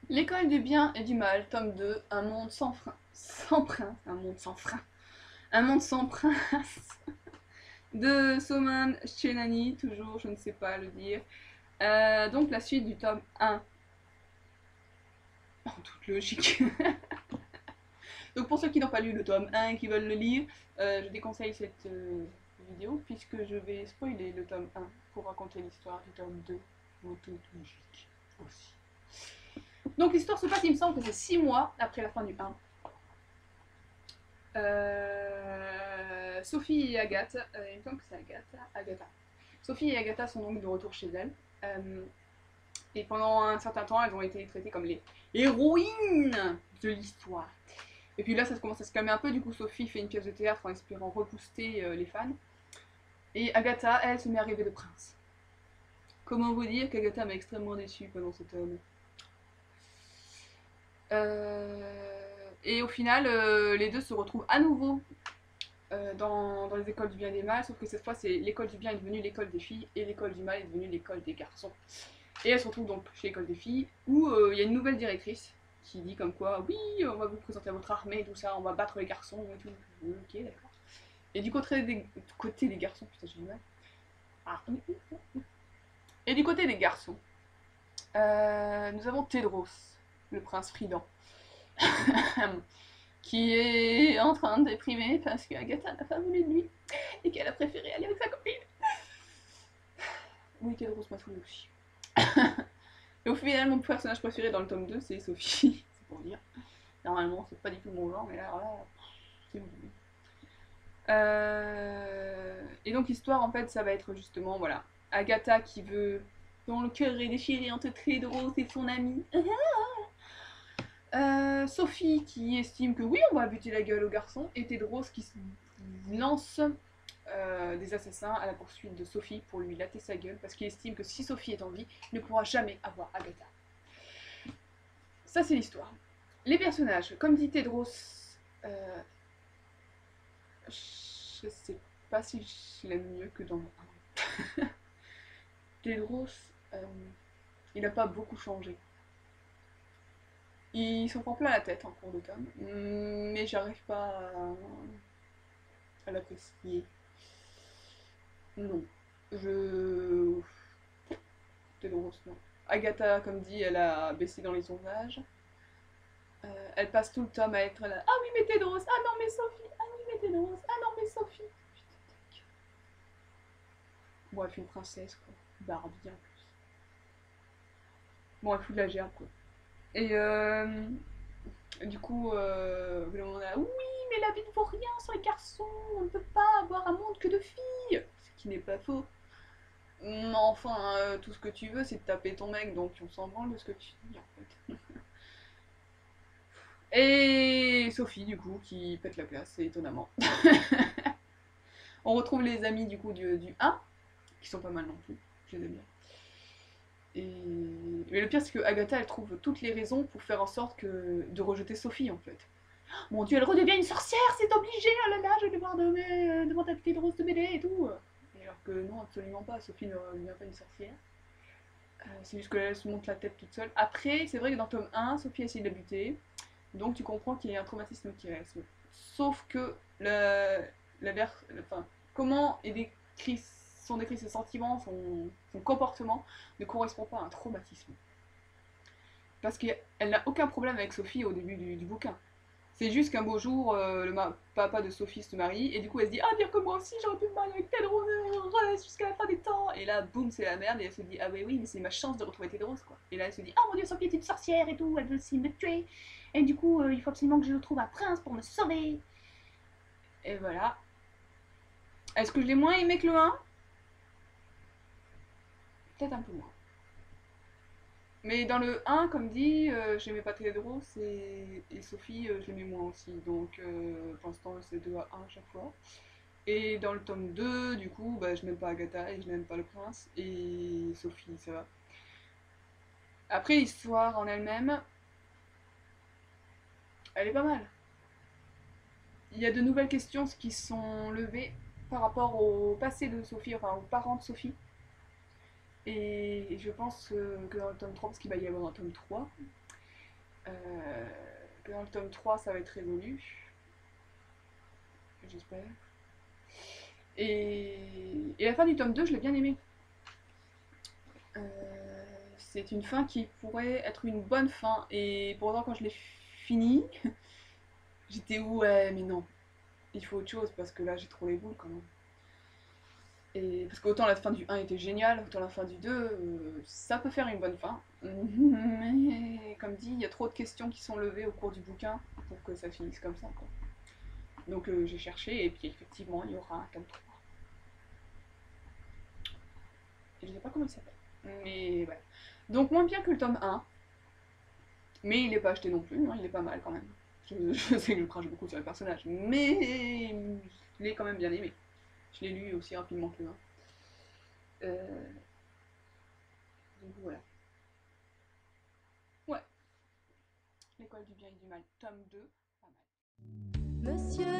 L'école du bien et du mal, tome 2, un monde sans frein. Sans prince, un monde sans frein. Un monde sans prince. De Soman Shenani, toujours, je ne sais pas le dire. Donc la suite du tome 1. En toute logique. Donc pour ceux qui n'ont pas lu le tome 1 et qui veulent le lire, je déconseille cette vidéo puisque je vais spoiler le tome 1 pour raconter l'histoire du tome 2. En toute logique aussi. Donc l'histoire se passe, il me semble que c'est 6 mois après la fin du 1. Sophie et Agathe, il me semble que c'est Agatha. Sophie et Agatha sont donc de retour chez elles. Et pendant un certain temps, elles ont été traitées comme les héroïnes de l'histoire. Et puis là, ça commence à se calmer un peu. Du coup, Sophie fait une pièce de théâtre en espérant rebooster les fans. Et Agatha, elle, se met à rêver de prince. Comment vous dire qu'Agatha m'a extrêmement déçue pendant ce tome. Et au final, les deux se retrouvent à nouveau dans les écoles du bien et des mal, sauf que cette fois, c'est l'école du bien est devenue l'école des filles et l'école du mal est devenue l'école des garçons. Et elles se retrouvent donc chez l'école des filles, où il y a une nouvelle directrice qui dit comme quoi, oui, on va vous présenter votre armée et tout ça, on va battre les garçons et tout. Ok, d'accord. Et du côté des garçons, putain, j'ai du mal. Ah. Et du côté des garçons, nous avons Tedros, le prince Fridan, qui est en train de déprimer parce qu'Agatha n'a pas voulu de lui et qu'elle a préféré aller avec sa copine. Oui, Tedros m'a saoulé aussi. Et au final, mon personnage préféré dans le tome 2, c'est Sophie. C'est pour dire. Normalement, c'est pas du tout mon genre, mais là, c'est bon. Et donc, l'histoire, en fait, ça va être justement, voilà, Agatha qui veut, dont le cœur est déchiré entre Tedros et son ami. Sophie qui estime que oui, on va buter la gueule au garçon, et Tedros qui lance des assassins à la poursuite de Sophie pour lui latter sa gueule, parce qu'il estime que si Sophie est en vie, il ne pourra jamais avoir Agatha. Ça, c'est l'histoire. Les personnages, comme dit Tedros, euh, je sais pas si je l'aime mieux que dans le 1. Tedros, il n'a pas beaucoup changé. Il s'en prend plein la tête en cours de tome, mais j'arrive pas à l'apprécier. Non. Je. Tedros, non. Agatha, comme dit, elle a baissé dans les sondages. Elle passe tout le tome à être là. Ah oui, mais Tedros. Ah non, mais Sophie. Ah oui, mais Tedros. Ah non, mais Sophie. Bon, elle fait une princesse, quoi. Barbie, en plus. Bon, elle fout de la gerbe, quoi. Et du coup, on a oui, mais la vie ne vaut rien sans les garçons. On ne peut pas avoir un monde que de filles. Ce qui n'est pas faux. Mais enfin, tout ce que tu veux, c'est de taper ton mec, donc on s'en branle de ce que tu dis, en fait. Et Sophie, du coup, qui pète la classe, étonnamment. On retrouve les amis, du coup, du 1, qui sont pas mal non plus. Je les aime bien. Et... Mais le pire, c'est que Agatha, elle trouve toutes les raisons pour faire en sorte de rejeter Sophie, en fait. Mon dieu, elle redevient une sorcière, c'est obligé, oh là là, je vais devoir demander à Tedros de m'aider et tout. Et alors que non, absolument pas, Sophie ne devient pas une sorcière. C'est juste qu'elle se monte la tête toute seule. Après, c'est vrai que dans le tome 1, Sophie essaie de la buter, donc tu comprends qu'il y a un traumatisme qui reste. Sauf que enfin, comment sont décrits ses sentiments, son comportement, ne correspond pas à un traumatisme. Parce qu'elle n'a aucun problème avec Sophie au début du bouquin. C'est juste qu'un beau jour, papa de Sophie se marie, et du coup elle se dit ah, dire que moi aussi j'aurais pu me marier avec Tedros jusqu'à la fin des temps. Et là, boum, c'est la merde, et elle se dit ah, ouais, oui, mais c'est ma chance de retrouver Tedros, quoi. Et là, elle se dit ah, mon dieu, Sophie est une sorcière et tout, elle veut aussi me tuer. Et du coup, il faut absolument que je trouve un prince pour me sauver. Et voilà. Est-ce que je l'ai moins aimé que le 1? Peut-être un peu moins. Mais dans le 1, comme dit, j'aimais pas Tedros et Sophie, je l'aimais moins aussi. Donc pour l'instant, c'est 2 à 1 à chaque fois. Et dans le tome 2, du coup, bah, je n'aime pas Agatha et je n'aime pas le prince. Et Sophie, ça va. Après, l'histoire en elle-même, elle est pas mal. Il y a de nouvelles questions qui sont levées par rapport au passé de Sophie, enfin aux parents de Sophie. Et je pense que dans le tome 3, parce qu'il va y avoir un tome 3, Que dans le tome 3, ça va être résolu. J'espère. Et la fin du tome 2, je l'ai bien aimé. C'est une fin qui pourrait être une bonne fin. Et pourtant, quand je l'ai fini, j'étais ouais, mais non. Il faut autre chose parce que là, j'ai trop les boules quand même. Et parce qu'autant la fin du 1 était géniale, autant la fin du 2, ça peut faire une bonne fin. Mais comme dit, il y a trop de questions qui sont levées au cours du bouquin pour que ça finisse comme ça, quoi. Donc j'ai cherché et puis effectivement il y aura un tome 3. Et je sais pas comment il s'appelle. Mais voilà. Donc moins bien que le tome 1. Mais il n'est pas acheté non plus, hein, il est pas mal quand même. Je sais que je crache beaucoup sur les personnages, mais je l'ai quand même bien aimé. Je l'ai lu aussi rapidement que le 1. Donc voilà. Ouais. L'école du bien et du mal, tome 2, pas mal. Monsieur